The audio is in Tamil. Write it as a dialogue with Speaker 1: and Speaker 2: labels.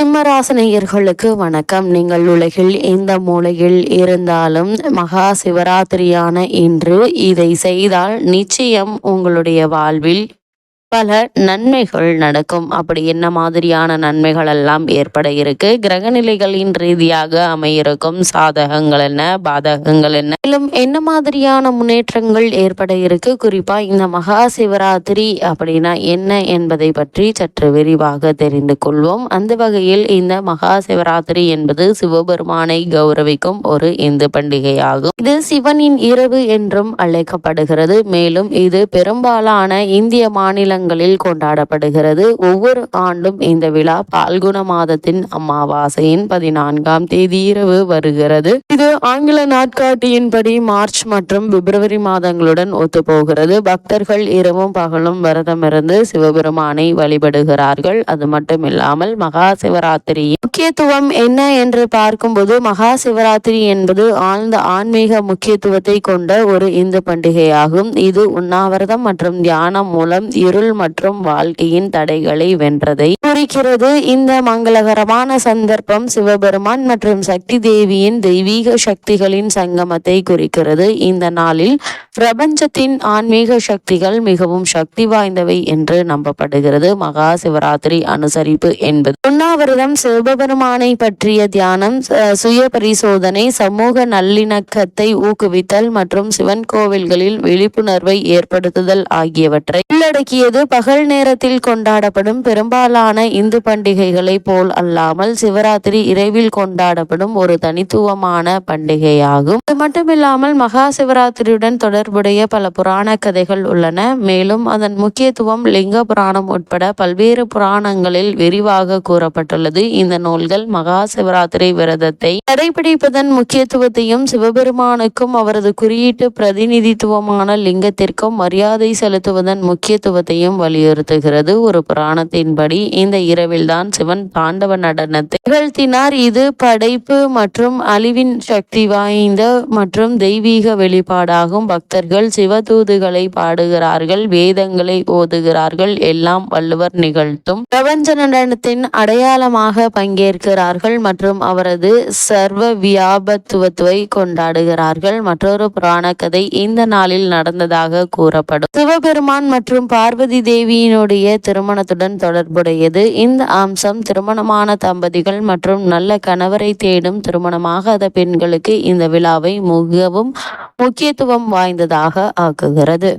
Speaker 1: சிம்மராசினியர்களுக்கு வணக்கம். நீங்கள் உலகில் எந்த மூலையில் இருந்தாலும் மகா சிவராத்திரியான இன்று இதை செய்தால் நிச்சயம் உங்களுடைய வாழ்வில் பல நன்மைகள் நடக்கும். அப்படி என்ன மாதிரியான நன்மைகள் எல்லாம் ஏற்பட இருக்கு, கிரகநிலைகளின் ரீதியாக அமையிருக்கும் சாதகங்கள் என்ன, பாதகங்கள் என்ன, மேலும் என்ன மாதிரியான முன்னேற்றங்கள் ஏற்பட இருக்கு, குறிப்பா இந்த மகா சிவராத்திரி அப்படின்னா என்ன என்பதை பற்றி சற்று விரிவாக தெரிந்து கொள்வோம். அந்த வகையில் இந்த மகா சிவராத்திரி என்பது சிவபெருமானை கௌரவிக்கும் ஒரு இந்து பண்டிகையாகும். இது சிவனின் இரவு என்றும் அழைக்கப்படுகிறது. மேலும் இது பெரும்பாலான இந்திய மாநிலங்களில் கொண்டாடப்படுகிறது. ஒவ்வொரு ஆண்டும் இந்த விழா பால்குண மாதத்தின் அமாவாசையின் 14ஆம் தேதி இரவு வருகிறது. இது ஆங்கில நாட்காட்டியின்படி மார்ச் மற்றும் பிப்ரவரி மாதங்களுடன் ஒத்துப்போகிறது. பக்தர்கள் இரவும் பகலும் விரதமிருந்து சிவபெருமானை வழிபடுகிறார்கள். அது மட்டுமில்லாமல் மகா சிவராத்திரியின் முக்கியத்துவம் என்ன என்று பார்க்கும்போது, மகா சிவராத்திரி என்பது ஆழ்ந்த ஆன்மீக முக்கியத்துவத்தை கொண்ட ஒரு இந்து பண்டிகையாகும். இது உண்ணாவிரதம் மற்றும் தியானம் மூலம் இருள் மற்றும் வாழ்க்கையின் தடைகளை வென்றதை குறிக்கிறது. இந்த மங்களகரமான சந்தர்ப்பம் சிவபெருமான் மற்றும் சக்தி தேவியின் தெய்வீக சக்திகளின் சங்கமத்தை குறிக்கிறது. இந்த நாளில் பிரபஞ்சத்தின் ஆன்மீக சக்திகள் மிகவும் சக்தி வாய்ந்தவை என்று நம்பப்படுகிறது. மகா சிவராத்திரி அனுசரிப்பு என்பது உண்ணாவிரதம், சிவபெருமானை பற்றிய தியானம், சுய பரிசோதனை, சமூக நல்லிணக்கத்தை ஊக்குவித்தல் மற்றும் சிவன் கோவில்களில் விழிப்புணர்வை ஏற்படுத்துதல் ஆகியவற்றை உள்ளடக்கியது. பகல் நேரத்தில் கொண்டாடப்படும் பெரும்பாலான இந்து பண்டிகைகளை போல் அல்லாமல் சிவராத்திரி இரவில் கொண்டாடப்படும் ஒரு தனித்துவமான பண்டிகையாகும். அது மட்டுமில்லாமல் மகா சிவராத்திரியுடன் தொடர்புடைய பல புராண கதைகள் உள்ளன. மேலும் அதன் முக்கியத்துவம் லிங்க புராணம் உட்பட பல்வேறு புராணங்களில் விரிவாக கூறப்பட்டுள்ளது. இந்த நூல்கள் மகா சிவராத்திரி விரதத்தை கடைபிடிப்பதன் முக்கியத்துவத்தையும் சிவபெருமானுக்கும் அவரது குறியீட்டு பிரதிநிதித்துவமான லிங்கத்திற்கும் மரியாதை செலுத்துவதன் முக்கியத்துவத்தையும் வலியுறுத்துகிறது. ஒரு புராணத்தின்படி இந்த இரவில்தான் சிவன் தாண்டவ நடனத்தை நிகழ்த்தினார். இது படைப்பு மற்றும் அழிவின் சக்தி வாய்ந்த மற்றும் தெய்வீக வெளிப்பாடாகும். பக்தர்கள் சிவதூதுகளை பாடுகிறார்கள், வேதங்களை ஓதுகிறார்கள், எல்லாம் வள்ளுவர் நிகழ்த்தும் பிரபஞ்ச நடனத்தின் அடையாளமாக பங்கேற்கிறார்கள் மற்றும் அவரது சர்வ வியாபத்துவத்தை கொண்டாடுகிறார்கள். மற்றொரு புராண கதை இந்த நாளில் நடந்ததாக கூறப்படும். சிவபெருமான் மற்றும் பார்வதி தேவியினுடைய திருமணத்துடன் தொடர்புடையது. இந்த அம்சம் திருமணமான தம்பதிகள் மற்றும் நல்ல கணவரை தேடும் திருமணமாகாத பெண்களுக்கு இந்த விழாவை மிகவும் முக்கியத்துவம் வாய்ந்ததாக ஆக்குகிறது.